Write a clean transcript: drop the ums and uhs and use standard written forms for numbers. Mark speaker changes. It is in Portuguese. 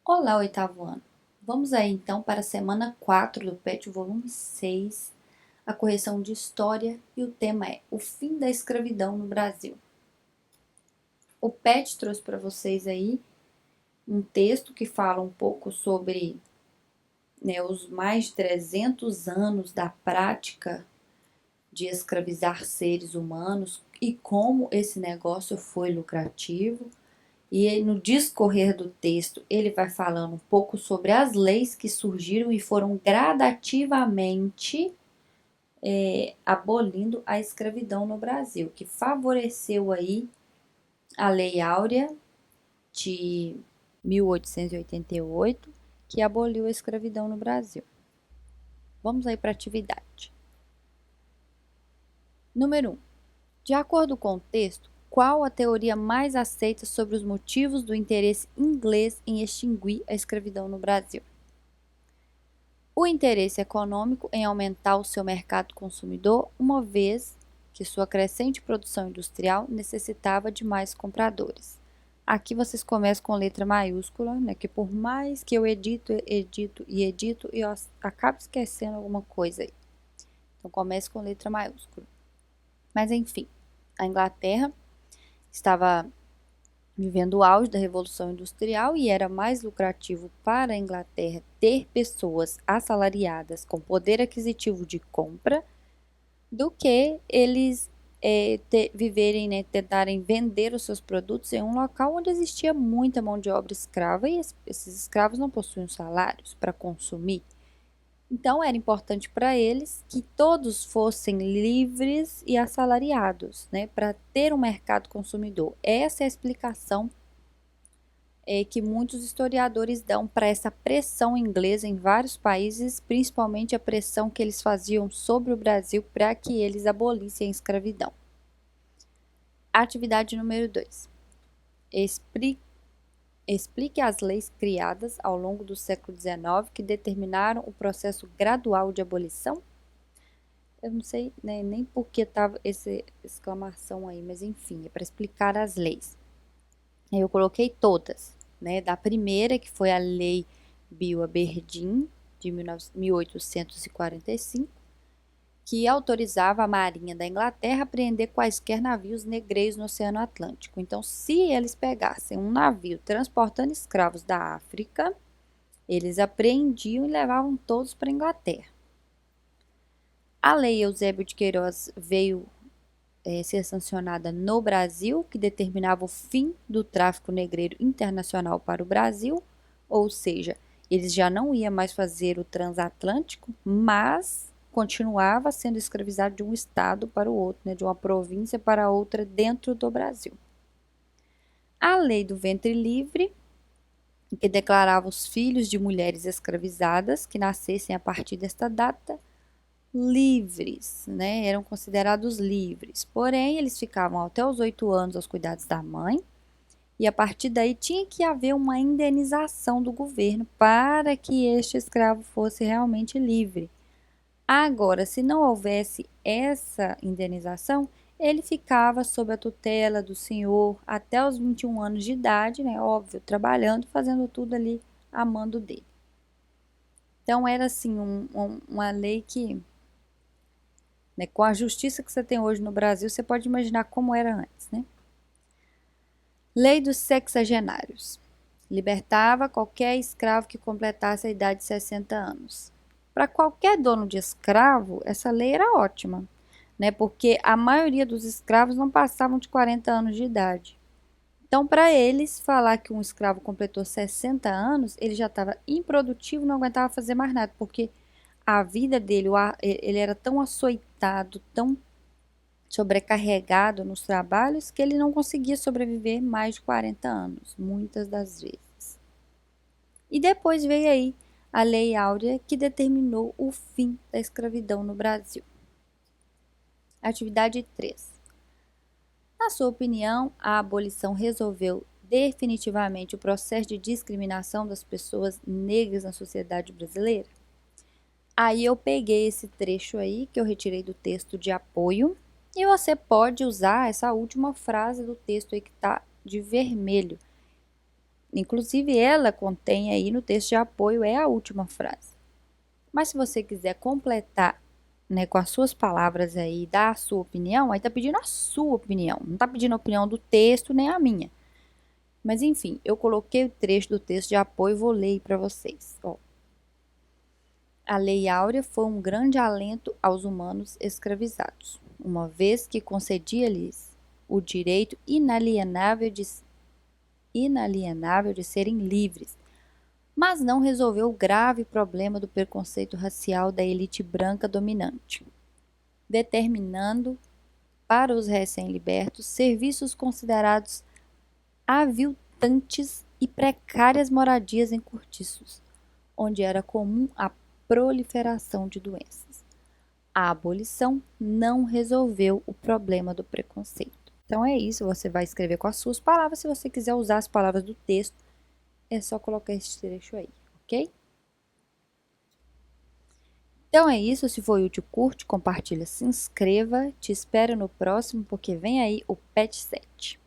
Speaker 1: Olá, oitavo ano. Vamos aí então para a semana 4 do PET, volume 6, a correção de história, e o tema é o fim da escravidão no Brasil. O PET trouxe para vocês aí um texto que fala um pouco sobre, os mais de 300 anos da prática de escravizar seres humanos e como esse negócio foi lucrativo. E no discorrer do texto, ele vai falando um pouco sobre as leis que surgiram e foram gradativamente abolindo a escravidão no Brasil, que favoreceu aí a Lei Áurea de 1888, que aboliu a escravidão no Brasil. Vamos aí para a atividade. Número 1. De acordo com o texto, qual a teoria mais aceita sobre os motivos do interesse inglês em extinguir a escravidão no Brasil? O interesse econômico em aumentar o seu mercado consumidor, uma vez que sua crescente produção industrial necessitava de mais compradores. Aqui vocês começam com letra maiúscula, né? Que por mais que eu edito, eu acabo esquecendo alguma coisa aí. Então comece com letra maiúscula. Mas enfim, a Inglaterra estava vivendo o auge da Revolução Industrial e era mais lucrativo para a Inglaterra ter pessoas assalariadas com poder aquisitivo de compra do que eles viverem, né, tentarem vender os seus produtos em um local onde existia muita mão de obra escrava e esses escravos não possuíam salários para consumir. Então, era importante para eles que todos fossem livres e assalariados, né, para ter um mercado consumidor. Essa é a explicação que muitos historiadores dão para essa pressão inglesa em vários países, principalmente a pressão que eles faziam sobre o Brasil para que eles abolissem a escravidão. Atividade número 2. Explique as leis criadas ao longo do século XIX que determinaram o processo gradual de abolição. Eu não sei, né, nem por que estava essa exclamação aí, mas enfim, é para explicar as leis. Eu coloquei todas, né, da primeira, que foi a Lei Bill-Aberdeen, de 1845, que autorizava a Marinha da Inglaterra a prender quaisquer navios negreiros no Oceano Atlântico. Então, se eles pegassem um navio transportando escravos da África, eles apreendiam e levavam todos para a Inglaterra. A Lei Eusébio de Queiroz veio ser sancionada no Brasil, que determinava o fim do tráfico negreiro internacional para o Brasil, ou seja, eles já não iam mais fazer o transatlântico, mas continuava sendo escravizado de um estado para o outro, né, de uma província para outra dentro do Brasil. A lei do ventre livre, que declarava os filhos de mulheres escravizadas que nascessem a partir desta data livres, né? Eram considerados livres. Porém, eles ficavam até os 8 anos aos cuidados da mãe, e a partir daí tinha que haver uma indenização do governo para que este escravo fosse realmente livre. Agora, se não houvesse essa indenização, ele ficava sob a tutela do senhor até os 21 anos de idade, né? Óbvio, trabalhando, fazendo tudo ali a mando dele. Então, era assim, uma lei que, né, com a justiça que você tem hoje no Brasil, você pode imaginar como era antes, né? Lei dos sexagenários. Libertava qualquer escravo que completasse a idade de 60 anos. Para qualquer dono de escravo, essa lei era ótima, né? Porque a maioria dos escravos não passavam de 40 anos de idade. Então, para eles, falar que um escravo completou 60 anos, ele já estava improdutivo, não aguentava fazer mais nada, porque a vida dele, ele era tão açoitado, tão sobrecarregado nos trabalhos, que ele não conseguia sobreviver mais de 40 anos, muitas das vezes. E depois veio aí a Lei Áurea, que determinou o fim da escravidão no Brasil. Atividade 3. Na sua opinião, a abolição resolveu definitivamente o processo de discriminação das pessoas negras na sociedade brasileira? Aí eu peguei esse trecho aí, que eu retirei do texto de apoio, e você pode usar essa última frase do texto aí que está de vermelho, Inclusive, ela contém aí no texto de apoio, é a última frase. Mas se você quiser completar, né, com as suas palavras aí, dar a sua opinião, aí tá pedindo a sua opinião, não tá pedindo a opinião do texto nem a minha. Mas enfim, eu coloquei o trecho do texto de apoio e vou ler para vocês. Ó. A Lei Áurea foi um grande alento aos humanos escravizados, uma vez que concedia-lhes o direito inalienável de serem livres, mas não resolveu o grave problema do preconceito racial da elite branca dominante, determinando para os recém-libertos serviços considerados aviltantes e precárias moradias em cortiços, onde era comum a proliferação de doenças. A abolição não resolveu o problema do preconceito. Então é isso, você vai escrever com as suas palavras. Se você quiser usar as palavras do texto, é só colocar esse trecho aí, ok? Então é isso, se foi útil, curte, compartilha, se inscreva. Te espero no próximo, porque vem aí o PET 7.